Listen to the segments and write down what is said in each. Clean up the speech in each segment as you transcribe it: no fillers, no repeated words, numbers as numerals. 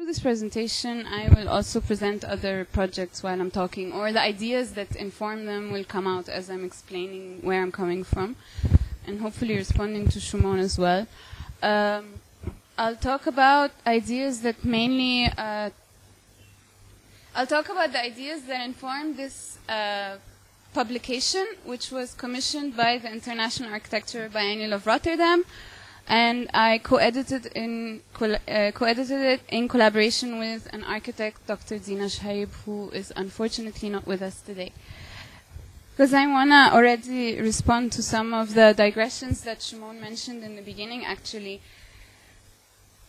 this presentation, I will also present other projects while I'm talking, or the ideas that inform them will come out as I'm explaining where I'm coming from, and hopefully responding to Shumon as well. I'll talk about ideas that mainly, I'll talk about the ideas that inform this publication, which was commissioned by the International Architecture Biennial of Rotterdam, and I co-edited it in collaboration with an architect, Dr. Dina Shaib, who is unfortunately not with us today. Because I want to already respond to some of the digressions that Shumon mentioned in the beginning, actually.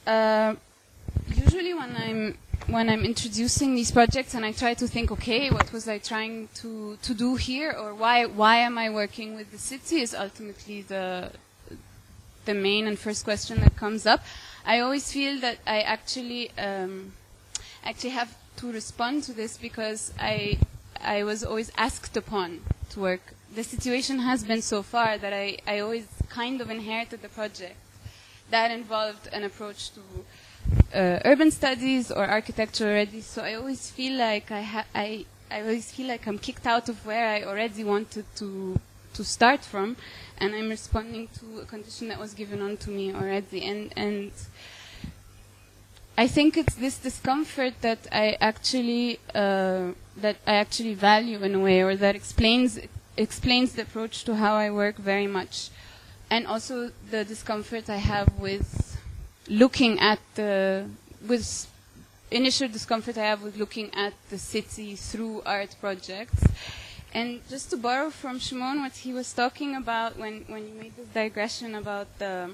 Usually when I'm introducing these projects and I try to think, okay, what was I trying to do here, or why am I working with the city, is ultimately the main and first question that comes up. I always feel that I actually have to respond to this because I was always asked upon to work. The situation has been so far that I always kind of inherited the project that involved an approach to urban studies or architecture already. So I always feel like I always feel like I'm kicked out of where I already wanted to start from, and I'm responding to a condition that was given on to me already. And I think it's this discomfort that I actually value in a way, or that explains the approach to how I work very much, and also the discomfort I have with looking at initial discomfort I have with looking at the city through art projects. And just to borrow from Shumon what he was talking about when you made this digression about the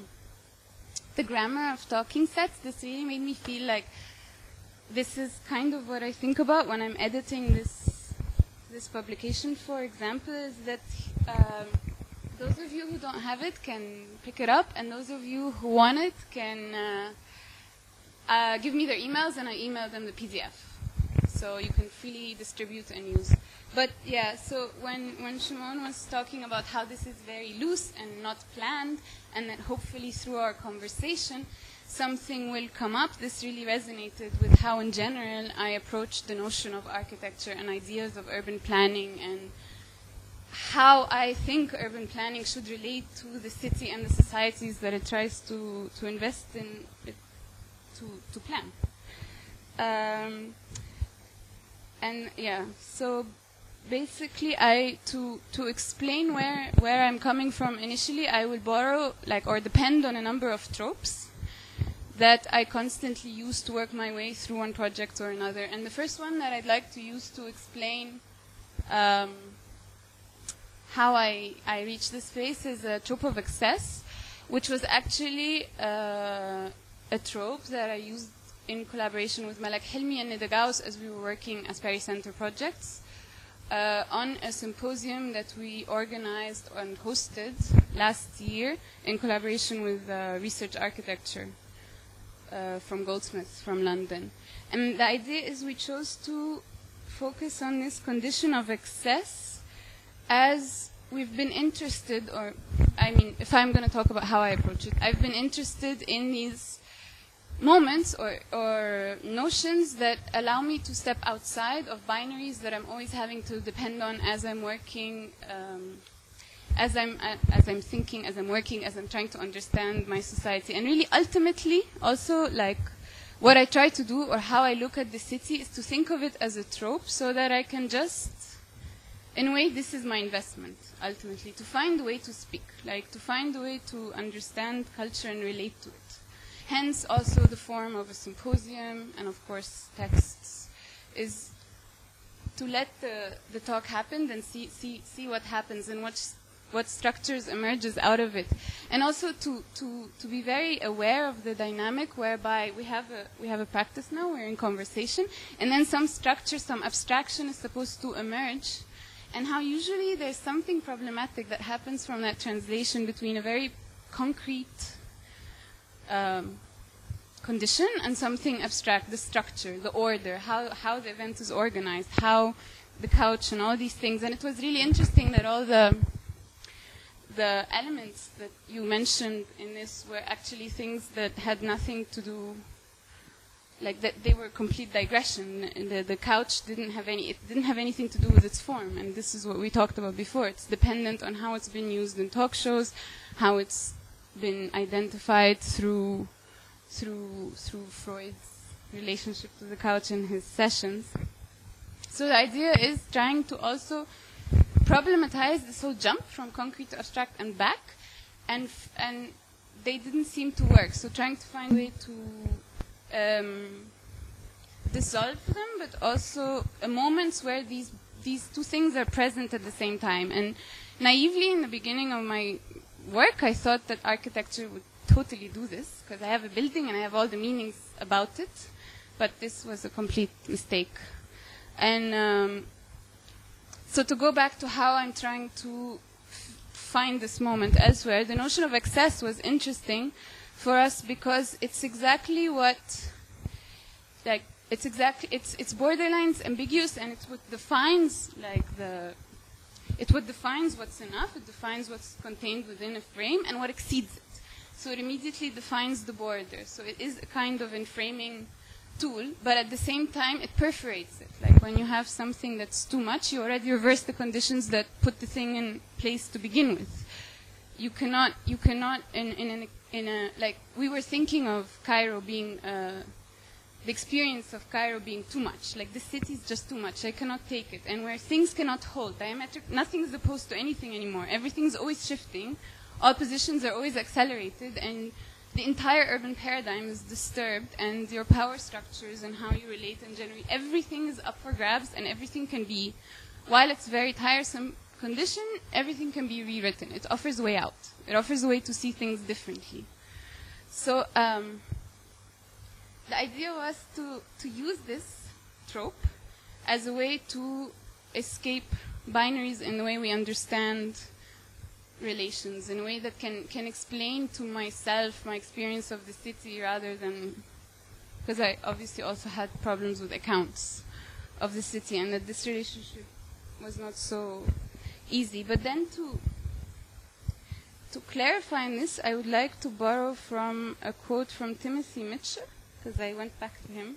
grammar of talking sets, this really made me feel like this is kind of what I think about when I'm editing this publication, for example, is that those of you who don't have it can pick it up, and those of you who want it can give me their emails, and I email them the PDF. So you can freely distribute and use. But yeah, so when Shumon was talking about how this is very loose and not planned, and that hopefully through our conversation something will come up, this really resonated with how in general I approach the notion of architecture and ideas of urban planning, and how I think urban planning should relate to the city and the societies that it tries to invest in, to plan. And yeah, so basically to explain where I'm coming from initially, I will borrow or depend on a number of tropes that I constantly use to work my way through one project or another. And the first one that I'd like to use to explain how I reach this space is a trope of excess, which was actually a trope that I used in collaboration with Malak Hilmi and Nida Gauss as we were working as Paris Center projects on a symposium that we organized and hosted last year in collaboration with Research Architecture from Goldsmiths from London. And the idea is we chose to focus on this condition of excess as we've been interested, or I mean, if I'm going to talk about how I approach it, I've been interested in these moments or notions that allow me to step outside of binaries that I'm always having to depend on as I'm working, as I'm thinking, as I'm working, as I'm trying to understand my society. And really, ultimately, also, like, what I try to do or how I look at the city is to think of it as a trope, so that I can just, in a way, this is my investment, ultimately, to find a way to speak, like to find a way to understand culture and relate to it. Hence, also the form of a symposium, and of course texts, is to let the talk happen and see what happens and what structures emerges out of it, and also to be very aware of the dynamic whereby we have a practice now, we're in conversation, and then some structure, some abstraction is supposed to emerge, and how usually there's something problematic that happens from that translation between a very concrete condition and something abstract, the structure, the order, how the event is organized, how the couch and all these things. And it was really interesting that all the elements that you mentioned in this were actually things that had nothing to do like that they were complete digression. The couch didn't have anything to do with its form, and this is what we talked about before. It's dependent on how it's been used in talk shows, how it's been identified through Freud's relationship to the couch in his sessions. So the idea is trying to also problematize this whole jump from concrete to abstract and back, and they didn't seem to work. So trying to find a way to dissolve them, but also moments where these two things are present at the same time. And naively, in the beginning of my work, I thought that architecture would totally do this, because I have a building and I have all the meanings about it, but this was a complete mistake. And so to go back to how I'm trying to find this moment elsewhere, the notion of excess was interesting for us because it's exactly what, like, it's borderlines ambiguous, and it's what defines, like, it's what defines what's enough, it defines what's contained within a frame, and what exceeds it. So it immediately defines the border. So it is a kind of enframing tool, but at the same time it perforates it. Like when you have something that's too much, you already reverse the conditions that put the thing in place to begin with. You cannot in a like, we were thinking of Cairo being the experience of Cairo being too much. Like, the city is just too much. I cannot take it. And where things cannot hold, nothing is opposed to anything anymore. Everything's always shifting. All positions are always accelerated, and the entire urban paradigm is disturbed, and your power structures and how you relate and generate, everything is up for grabs, and everything can be, while it's very tiresome condition, everything can be rewritten. It offers a way out. It offers a way to see things differently. So the idea was to use this trope as a way to escape binaries in the way we understand relations, in a way that can explain to myself my experience of the city, rather than, because I obviously also had problems with accounts of the city, and that this relationship was not so easy. But then to clarify this, I would like to borrow from a quote from Timothy Mitchell, because I went back to him.